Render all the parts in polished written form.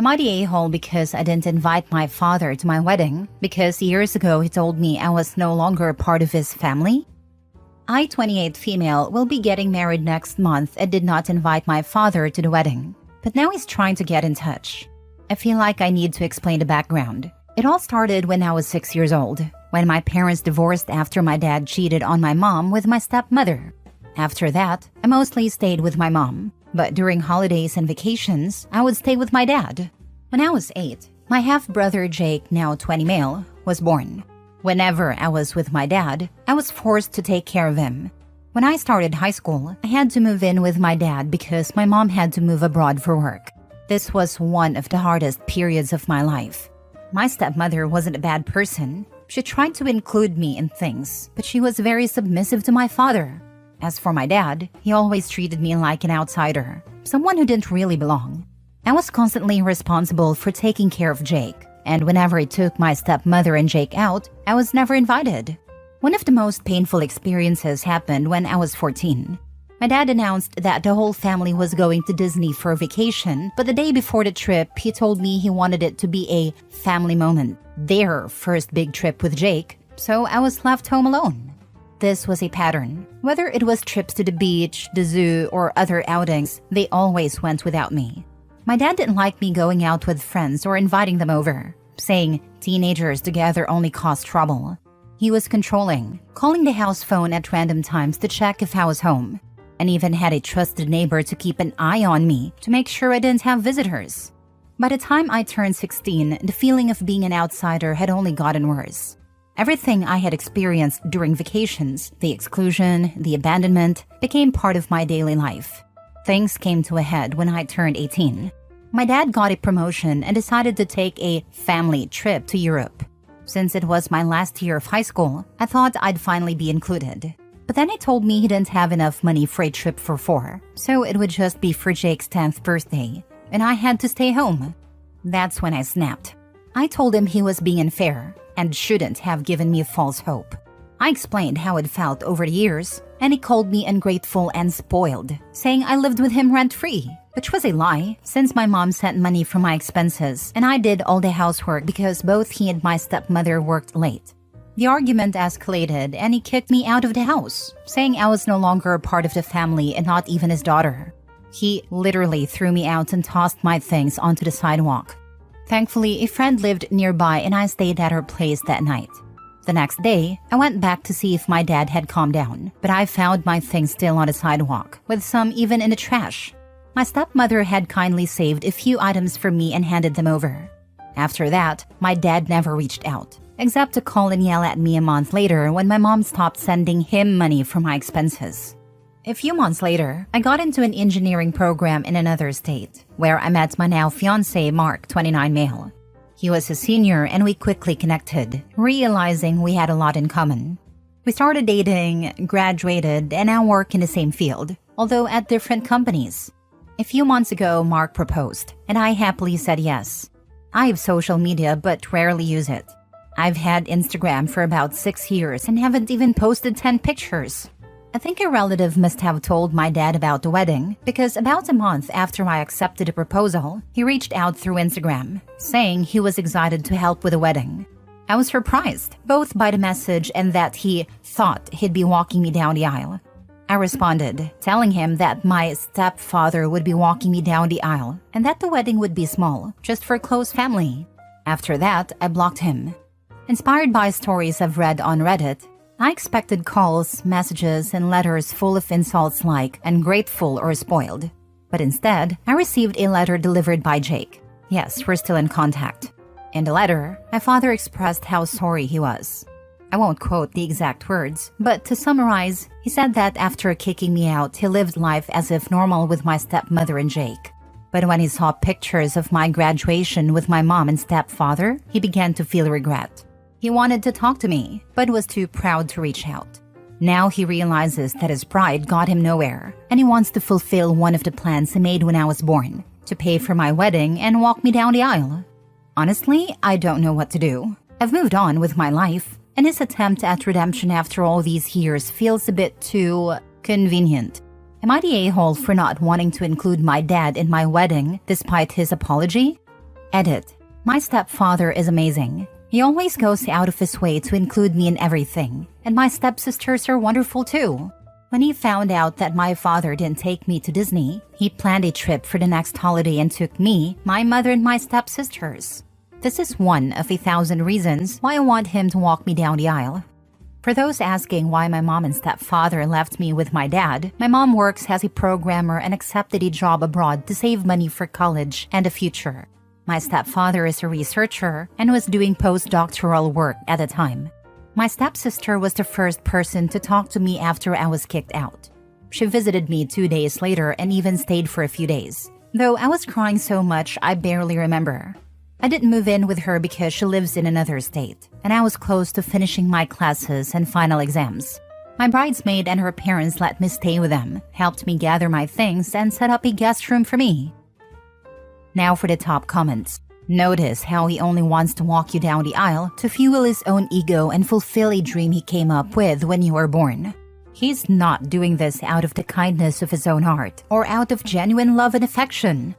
Am I the a-hole because I didn't invite my father to my wedding because years ago he told me I was no longer a part of his family? I, 28 female, will be getting married next month and did not invite my father to the wedding. But now he's trying to get in touch. I feel like I need to explain the background. It all started when I was 6 years old, when my parents divorced after my dad cheated on my mom with my stepmother. After that, I mostly stayed with my mom. But during holidays and vacations, I would stay with my dad. When I was 8, my half-brother Jake, now 20 male, was born. Whenever I was with my dad, I was forced to take care of him. When I started high school, I had to move in with my dad because my mom had to move abroad for work. This was one of the hardest periods of my life. My stepmother wasn't a bad person. She tried to include me in things, but she was very submissive to my father. As for my dad, he always treated me like an outsider, someone who didn't really belong. I was constantly responsible for taking care of Jake, and whenever I took my stepmother and Jake out, I was never invited. One of the most painful experiences happened when I was 14. My dad announced that the whole family was going to Disney for a vacation, but the day before the trip, he told me he wanted it to be a family moment, their first big trip with Jake, so I was left home alone. This was a pattern. Whether it was trips to the beach, the zoo, or other outings, they always went without me. My dad didn't like me going out with friends or inviting them over, saying teenagers together only cause trouble. He was controlling, calling the house phone at random times to check if I was home, and even had a trusted neighbor to keep an eye on me to make sure I didn't have visitors. By the time I turned 16, the feeling of being an outsider had only gotten worse. Everything I had experienced during vacations, the exclusion, the abandonment, became part of my daily life. Things came to a head when I turned 18. My dad got a promotion and decided to take a family trip to Europe. Since it was my last year of high school, I thought I'd finally be included. But then he told me he didn't have enough money for a trip for 4, so it would just be for Jake's 10th birthday, and I had to stay home. That's when I snapped. I told him he was being unfair and shouldn't have given me a false hope. I explained how it felt over the years, and he called me ungrateful and spoiled, saying I lived with him rent-free, which was a lie since my mom sent money for my expenses and I did all the housework because both he and my stepmother worked late. The argument escalated and he kicked me out of the house, saying I was no longer a part of the family and not even his daughter. He literally threw me out and tossed my things onto the sidewalk. Thankfully, a friend lived nearby and I stayed at her place that night. The next day, I went back to see if my dad had calmed down, but I found my things still on the sidewalk, with some even in the trash. My stepmother had kindly saved a few items for me and handed them over. After that, my dad never reached out, except to call and yell at me a month later when my mom stopped sending him money for my expenses. A few months later, I got into an engineering program in another state, where I met my now fiancé, Mark, 29 male. He was a senior and we quickly connected, realizing we had a lot in common. We started dating, graduated, and now work in the same field, although at different companies. A few months ago, Mark proposed, and I happily said yes. I have social media but rarely use it. I've had Instagram for about 6 years and haven't even posted 10 pictures. I think a relative must have told my dad about the wedding because about a month after I accepted the proposal, he reached out through Instagram, saying he was excited to help with the wedding. I was surprised, both by the message and that he thought he'd be walking me down the aisle. I responded, telling him that my stepfather would be walking me down the aisle and that the wedding would be small, just for close family. After that, I blocked him. Inspired by stories I've read on Reddit, I expected calls, messages, and letters full of insults like ungrateful or spoiled. But instead, I received a letter delivered by Jake. Yes, we're still in contact. In the letter, my father expressed how sorry he was. I won't quote the exact words, but to summarize, he said that after kicking me out, he lived life as if normal with my stepmother and Jake. But when he saw pictures of my graduation with my mom and stepfather, he began to feel regret. He wanted to talk to me, but was too proud to reach out. Now he realizes that his pride got him nowhere, and he wants to fulfill one of the plans he made when I was born, to pay for my wedding and walk me down the aisle. Honestly, I don't know what to do. I've moved on with my life, and his attempt at redemption after all these years feels a bit too convenient. Am I the a-hole for not wanting to include my dad in my wedding despite his apology? Edit. My stepfather is amazing. He always goes out of his way to include me in everything, and my stepsisters are wonderful too. When he found out that my father didn't take me to Disney, he planned a trip for the next holiday and took me, my mother, and my stepsisters. This is one of 1,000 reasons why I want him to walk me down the aisle. For those asking why my mom and stepfather left me with my dad, my mom works as a programmer and accepted a job abroad to save money for college and a future. My stepfather is a researcher and was doing postdoctoral work at the time. My stepsister was the first person to talk to me after I was kicked out. She visited me 2 days later and even stayed for a few days, though I was crying so much I barely remember. I didn't move in with her because she lives in another state, and I was close to finishing my classes and final exams. My bridesmaid and her parents let me stay with them, helped me gather my things, and set up a guest room for me. Now for the top comments. Notice how he only wants to walk you down the aisle to fuel his own ego and fulfill a dream he came up with when you were born. He's not doing this out of the kindness of his own heart or out of genuine love and affection.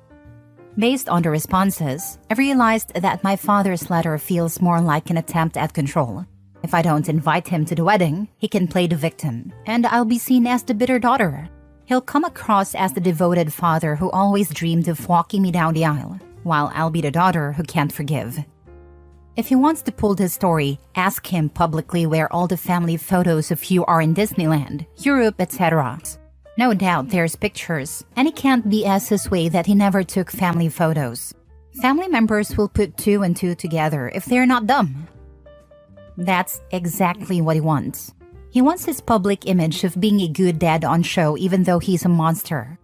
Based on the responses, I realized that my father's letter feels more like an attempt at control. If I don't invite him to the wedding, he can play the victim, and I'll be seen as the bitter daughter. He'll come across as the devoted father who always dreamed of walking me down the aisle, while I'll be the daughter who can't forgive. If he wants to pull this story, ask him publicly where all the family photos of you are in Disneyland, Europe, etc. No doubt there's pictures, and he can't BS his way that he never took family photos. Family members will put 2 and 2 together if they're not dumb. That's exactly what he wants. He wants his public image of being a good dad on show even though he's a monster.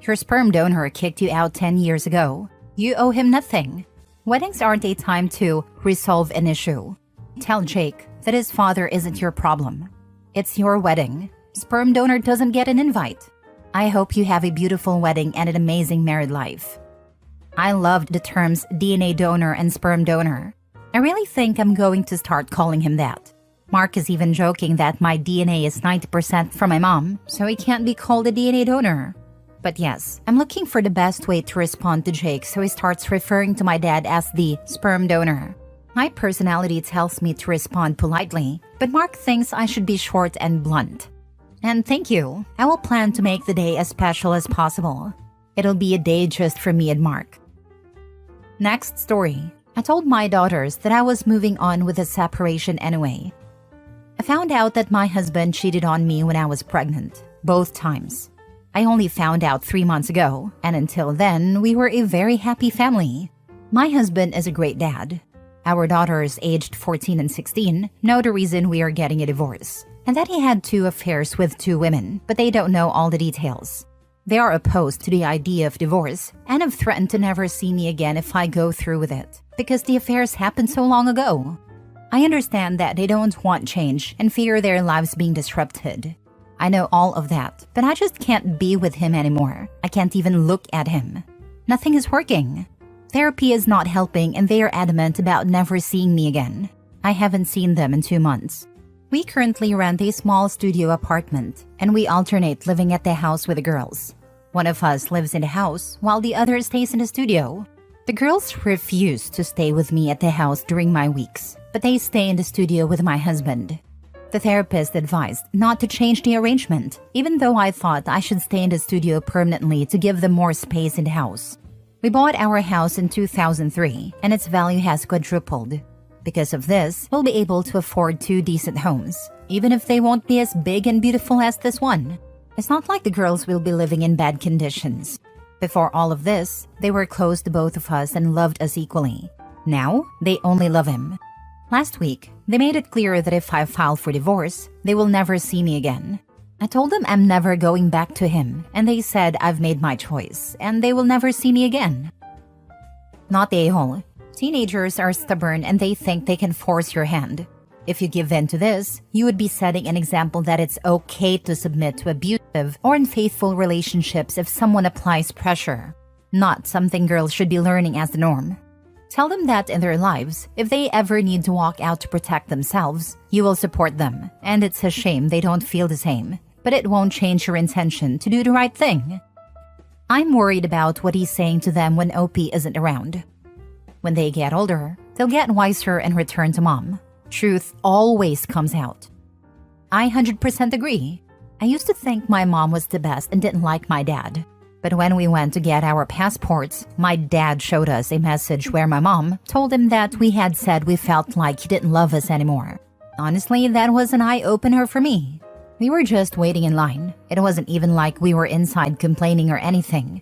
Your sperm donor kicked you out 10 years ago. You owe him nothing. Weddings aren't a time to resolve an issue. Tell Jake that his father isn't your problem. It's your wedding. Sperm donor doesn't get an invite. I hope you have a beautiful wedding and an amazing married life. I loved the terms DNA donor and sperm donor. I really think I'm going to start calling him that. Mark is even joking that my DNA is 90% from my mom, so he can't be called a DNA donor. But yes, I'm looking for the best way to respond to Jake so he starts referring to my dad as the sperm donor. My personality tells me to respond politely, but Mark thinks I should be short and blunt. And thank you. I will plan to make the day as special as possible. It'll be a day just for me and Mark. Next story. I told my daughters that I was moving on with the separation anyway. I found out that my husband cheated on me when I was pregnant, both times. I only found out 3 months ago, and until then, we were a very happy family. My husband is a great dad. Our daughters, aged 14 and 16, know the reason we are getting a divorce, and that he had 2 affairs with 2 women, but they don't know all the details. They are opposed to the idea of divorce and have threatened to never see me again if I go through with it, because the affairs happened so long ago. I understand that they don't want change and fear their lives being disrupted. I know all of that, but I just can't be with him anymore. I can't even look at him. Nothing is working. Therapy is not helping and they are adamant about never seeing me again. I haven't seen them in 2 months. We currently rent a small studio apartment, and we alternate living at the house with the girls. One of us lives in the house while the other stays in the studio. The girls refuse to stay with me at the house during my weeks, but they stay in the studio with my husband. The therapist advised not to change the arrangement, even though I thought I should stay in the studio permanently to give them more space in the house. We bought our house in 2003, and its value has quadrupled. Because of this, we'll be able to afford 2 decent homes, even if they won't be as big and beautiful as this one. It's not like the girls will be living in bad conditions. Before all of this, they were close to both of us and loved us equally. Now, they only love him. Last week, they made it clear that if I file for divorce, they will never see me again. I told them I'm never going back to him, and they said I've made my choice, and they will never see me again. Not the a-hole. Teenagers are stubborn and they think they can force your hand. If you give in to this, you would be setting an example that it's okay to submit to abusive or unfaithful relationships if someone applies pressure. Not something girls should be learning as the norm. Tell them that in their lives, if they ever need to walk out to protect themselves, you will support them, and it's a shame they don't feel the same, but it won't change your intention to do the right thing. I'm worried about what he's saying to them when OP isn't around. When they get older, they'll get wiser and return to mom. Truth always comes out. I 100% agree. I used to think my mom was the best and didn't like my dad. But when we went to get our passports, my dad showed us a message where my mom told him that we had said we felt like he didn't love us anymore. Honestly, that was an eye-opener for me. We were just waiting in line. It wasn't even like we were inside complaining or anything.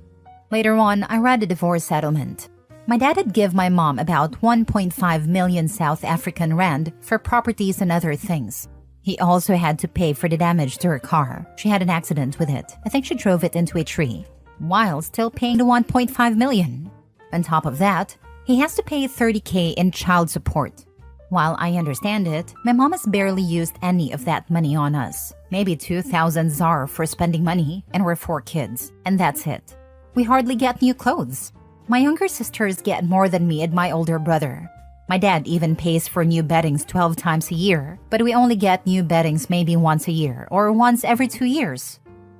Later on, I read a divorce settlement. My dad had given my mom about 1.5 million South African rand for properties and other things. He also had to pay for the damage to her car. She had an accident with it. I think she drove it into a tree, while still paying the 1.5 million. On top of that, he has to pay 30K in child support. While I understand it, my mom has barely used any of that money on us. Maybe 2,000 ZAR for spending money, and we're 4 kids, and that's it. We hardly get new clothes. My younger sisters get more than me and my older brother. My dad even pays for new beddings 12 times a year, but we only get new beddings maybe once a year or once every 2 years.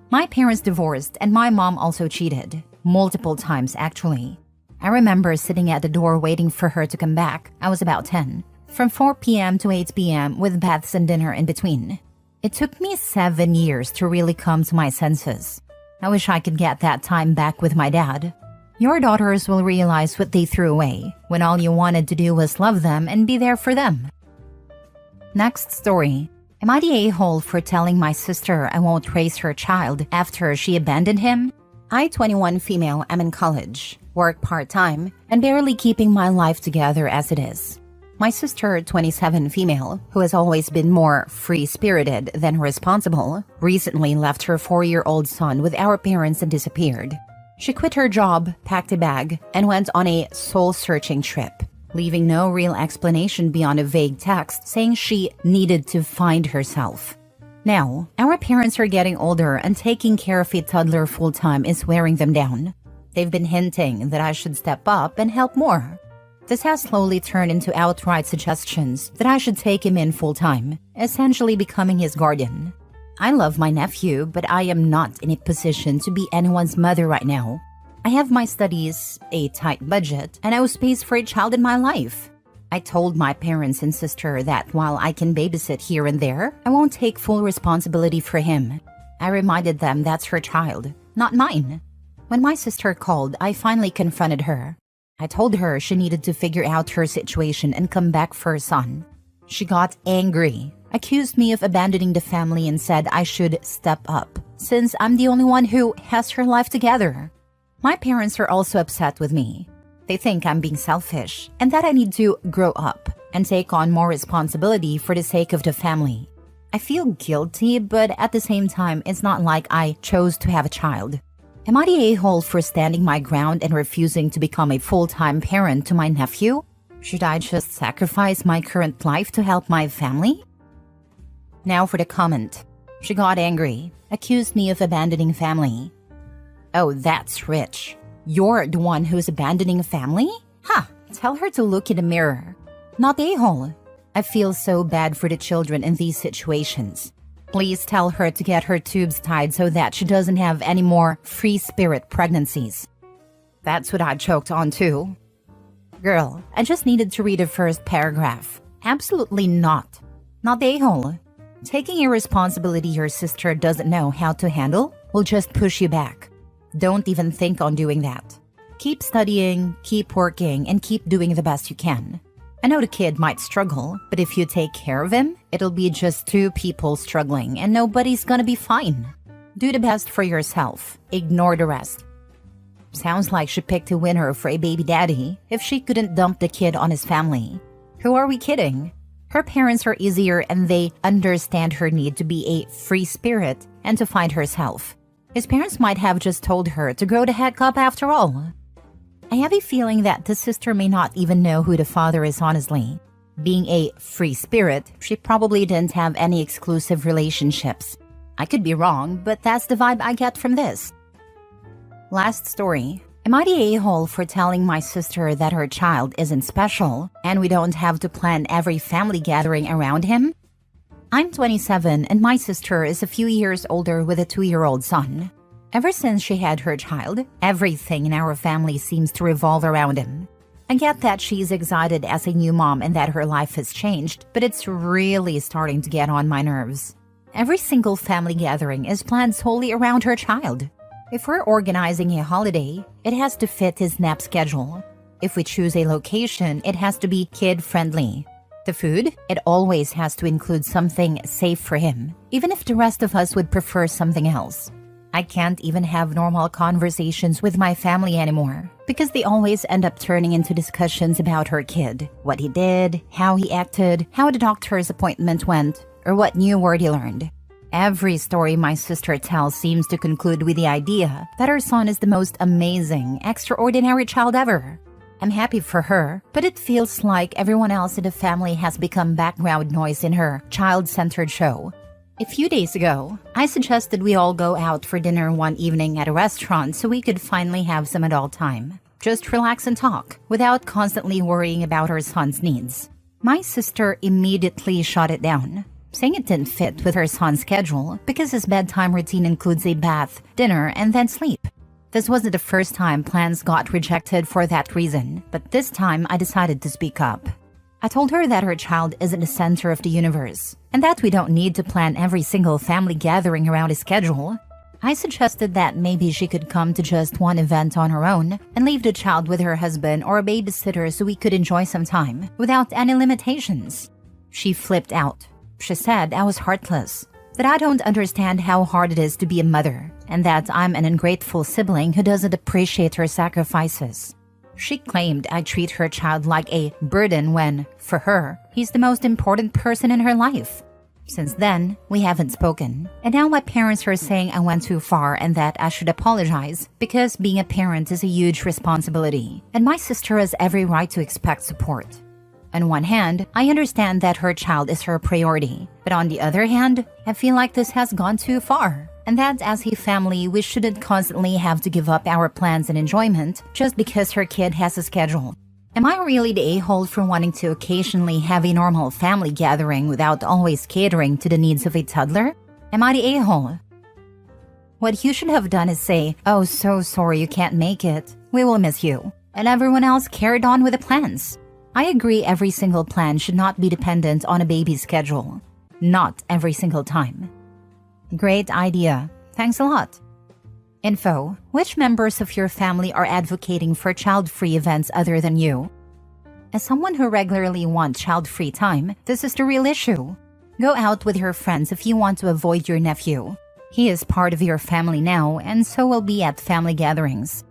My parents divorced and my mom also cheated. Multiple times, actually. I remember sitting at the door waiting for her to come back. I was about 10. From 4 p.m. to 8 p.m. with baths and dinner in between. It took me 7 years to really come to my senses. I wish I could get that time back with my dad. Your daughters will realize what they threw away when all you wanted to do was love them and be there for them. Next story. Am I the a-hole for telling my sister I won't raise her child after she abandoned him? I, 21 female, am in college, work part-time, and barely keeping my life together as it is. My sister, 27 female, who has always been more free-spirited than responsible, recently left her 4-year-old son with our parents and disappeared. She quit her job, packed a bag, and went on a soul-searching trip, leaving no real explanation beyond a vague text saying she needed to find herself. Now, our parents are getting older and taking care of a toddler full-time is wearing them down. They've been hinting that I should step up and help more. This has slowly turned into outright suggestions that I should take him in full-time, essentially becoming his guardian. I love my nephew, but I am not in a position to be anyone's mother right now. I have my studies, a tight budget, and no space for a child in my life. I told my parents and sister that while I can babysit here and there, I won't take full responsibility for him. I reminded them that's her child, not mine. When my sister called, I finally confronted her. I told her she needed to figure out her situation and come back for her son. She got angry, accused me of abandoning the family and said I should step up, since I'm the only one who has her life together. My parents are also upset with me. They think I'm being selfish and that I need to grow up and take on more responsibility for the sake of the family. I feel guilty, but at the same time, it's not like I chose to have a child. Am I the a-hole for standing my ground and refusing to become a full-time parent to my nephew? Should I just sacrifice my current life to help my family? Now for the comment. She got angry, accused me of abandoning family. Oh, that's rich. You're the one who's abandoning family? Tell her to look in the mirror. Not the a-hole. I feel so bad for the children in these situations. Please tell her to get her tubes tied so that she doesn't have any more free-spirit pregnancies. That's what I choked on too. Girl, I just needed to read the first paragraph. Absolutely not. Not the a-hole. Taking a responsibility your sister doesn't know how to handle will just push you back. Don't even think on doing that. Keep studying, keep working, and keep doing the best you can. I know the kid might struggle, but if you take care of him, it'll be just 2 people struggling and nobody's gonna be fine. Do the best for yourself. Ignore the rest. Sounds like she picked a winner for a baby daddy if she couldn't dump the kid on his family. Who are we kidding? Her parents are easier and they understand her need to be a free spirit and to find herself. His parents might have just told her to grow the heck up after all. I have a feeling that the sister may not even know who the father is honestly. Being a free spirit, she probably didn't have any exclusive relationships. I could be wrong, but that's the vibe I get from this. Last story. Am I the a-hole for telling my sister that her child isn't special and we don't have to plan every family gathering around him? I'm 27 and my sister is a few years older with a 2-year-old son. Ever since she had her child, everything in our family seems to revolve around him. I get that she's excited as a new mom and that her life has changed, but it's really starting to get on my nerves. Every single family gathering is planned solely around her child. If we're organizing a holiday, it has to fit his nap schedule. If we choose a location, it has to be kid-friendly. The food, it always has to include something safe for him, even if the rest of us would prefer something else. I can't even have normal conversations with my family anymore because they always end up turning into discussions about her kid, what he did, how he acted, how the doctor's appointment went, or what new word he learned. Every story my sister tells seems to conclude with the idea that her son is the most amazing, extraordinary child ever. I'm happy for her, but it feels like everyone else in the family has become background noise in her child-centered show. A few days ago, I suggested we all go out for dinner one evening at a restaurant so we could finally have some adult time. Just relax and talk, without constantly worrying about her son's needs. My sister immediately shut it down, saying it didn't fit with her son's schedule because his bedtime routine includes a bath, dinner, and then sleep. This wasn't the first time plans got rejected for that reason, but this time I decided to speak up. I told her that her child isn't the center of the universe, and that we don't need to plan every single family gathering around his schedule. I suggested that maybe she could come to just one event on her own and leave the child with her husband or a babysitter so we could enjoy some time without any limitations. She flipped out. She said I was heartless, that I don't understand how hard it is to be a mother, and that I'm an ungrateful sibling who doesn't appreciate her sacrifices. She claimed I treat her child like a burden when, for her, he's the most important person in her life. Since then, we haven't spoken, and now my parents are saying I went too far and that I should apologize because being a parent is a huge responsibility, and my sister has every right to expect support. On one hand, I understand that her child is her priority, but on the other hand, I feel like this has gone too far, and that as a family, we shouldn't constantly have to give up our plans and enjoyment just because her kid has a schedule. Am I really the a-hole for wanting to occasionally have a normal family gathering without always catering to the needs of a toddler? Am I the a-hole? What you should have done is say, "Oh, so sorry you can't make it. We will miss you." And everyone else carried on with the plans. I agree every single plan should not be dependent on a baby's schedule. Not every single time. Great idea. Thanks a lot. Info: which members of your family are advocating for child-free events other than you? As someone who regularly wants child-free time, this is the real issue. Go out with your friends if you want to avoid your nephew. He is part of your family now and so will be at family gatherings.